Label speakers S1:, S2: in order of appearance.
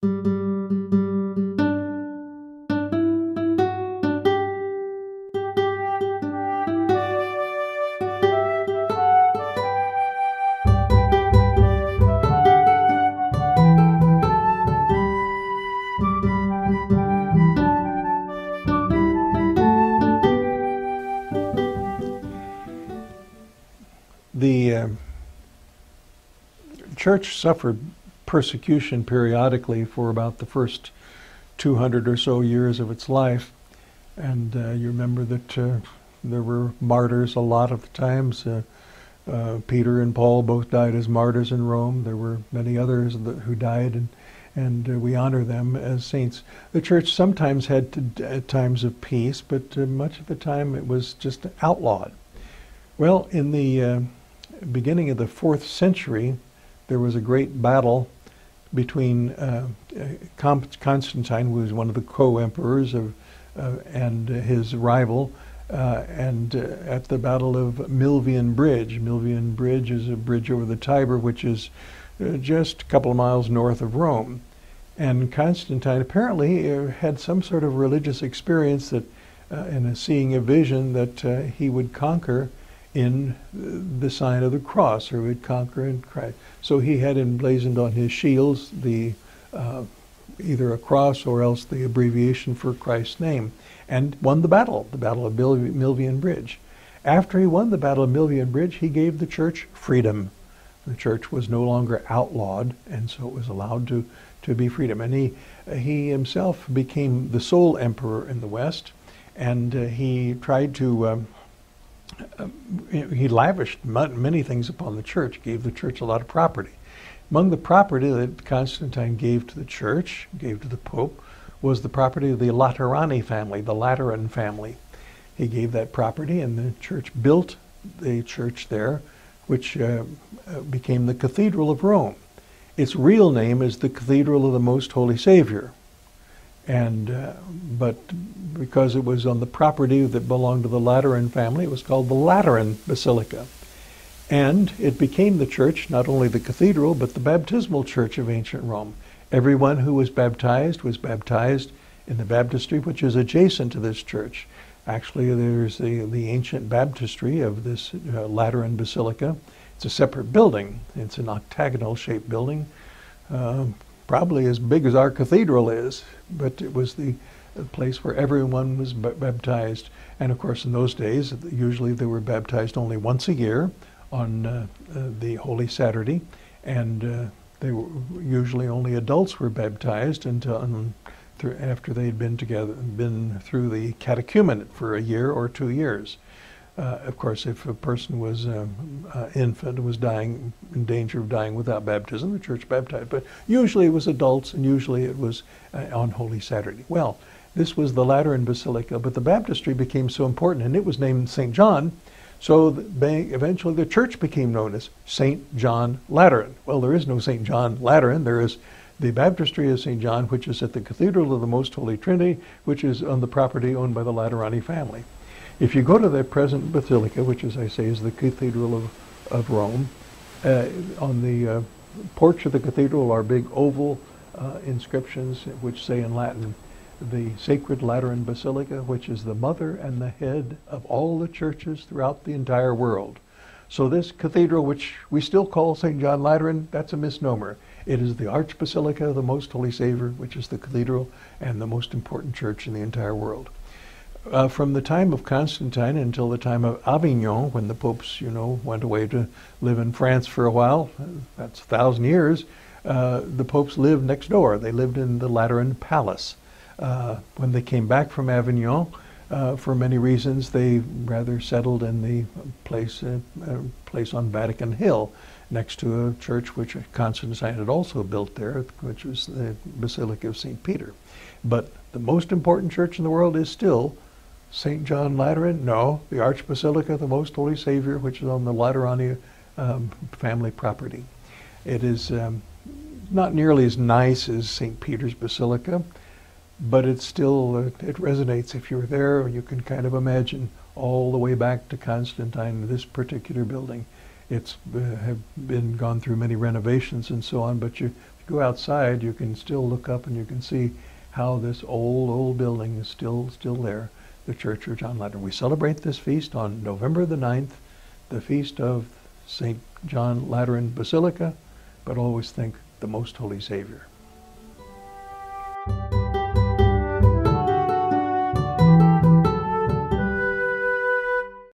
S1: The church suffered persecution periodically for about the first 200 or so years of its life. And you remember that there were martyrs a lot of the times. Peter and Paul both died as martyrs in Rome. There were many others who died, and we honor them as saints. The church sometimes had times of peace, but much of the time it was just outlawed. Well, in the beginning of the 4th century, there was a great battle between Constantine, who was one of the co-emperors and his rival, and at the Battle of Milvian Bridge. Milvian Bridge is a bridge over the Tiber, which is just a couple of miles north of Rome. And Constantine apparently had some sort of religious experience that, in seeing a vision, that he would conquer in the sign of the cross, or would conquer in Christ. So he had emblazoned on his shields the either a cross or else the abbreviation for Christ's name, and won the battle of Milvian Bridge. After he won the Battle of Milvian Bridge, he gave the church freedom. The church was no longer outlawed, and so it was allowed to be freedom. And he himself became the sole emperor in the West, and he tried to he lavished many things upon the church, gave the church a lot of property. Among the property that Constantine gave to the church, gave to the Pope, was the property of the Lateran family, the Lateran family. He gave that property, and the church built the church there, which became the Cathedral of Rome. Its real name is the Cathedral of the Most Holy Savior. And but because it was on the property that belonged to the Lateran family, it was called the Lateran Basilica. And it became the church, not only the cathedral, but the baptismal church of ancient Rome. Everyone who was baptized in the baptistry, which is adjacent to this church. Actually, there's the ancient baptistry of this Lateran Basilica. It's a separate building. It's an octagonal-shaped building, probably as big as our cathedral is, but it was the place where everyone was baptized. And of course, in those days, usually they were baptized only once a year on the Holy Saturday, and they were usually only adults were baptized until after they'd been through the catechumenate for a year or 2 years. Of course, if a person was infant, was dying, in danger of dying without baptism, the church baptized. But usually it was adults, and usually it was on Holy Saturday. Well, this was the Lateran Basilica, but the baptistry became so important, and it was named St. John, so eventually the church became known as St. John Lateran. Well, there is no St. John Lateran. There is the baptistry of St. John, which is at the Cathedral of the Most Holy Trinity, which is on the property owned by the Laterani family. If you go to the present basilica, which, as I say, is the Cathedral of Rome, on the porch of the cathedral are big oval inscriptions which say in Latin, the Sacred Lateran Basilica, which is the mother and the head of all the churches throughout the entire world. So this cathedral, which we still call St. John Lateran, that's a misnomer. It is the Archbasilica of the Most Holy Savior, which is the cathedral and the most important church in the entire world. From the time of Constantine until the time of Avignon, when the popes, went away to live in France for a while, that's 1,000 years, the popes lived next door. They lived in the Lateran Palace. When they came back from Avignon, for many reasons, they rather settled in the place on Vatican Hill, next to a church which Constantine had also built there, which was the Basilica of St. Peter. But the most important church in the world is still St. John Lateran? No, the Archbasilica of the Most Holy Savior, which is on the Laterani family property. It is not nearly as nice as St. Peter's Basilica, but it's still, it resonates. If you're there, you can kind of imagine all the way back to Constantine, this particular building. It's have been gone through many renovations and so on, but you go outside, you can still look up and you can see how this old building is still there, the Church of John Lateran. We celebrate this feast on November the 9th, the feast of St. John Lateran Basilica, but always think the Most Holy Savior.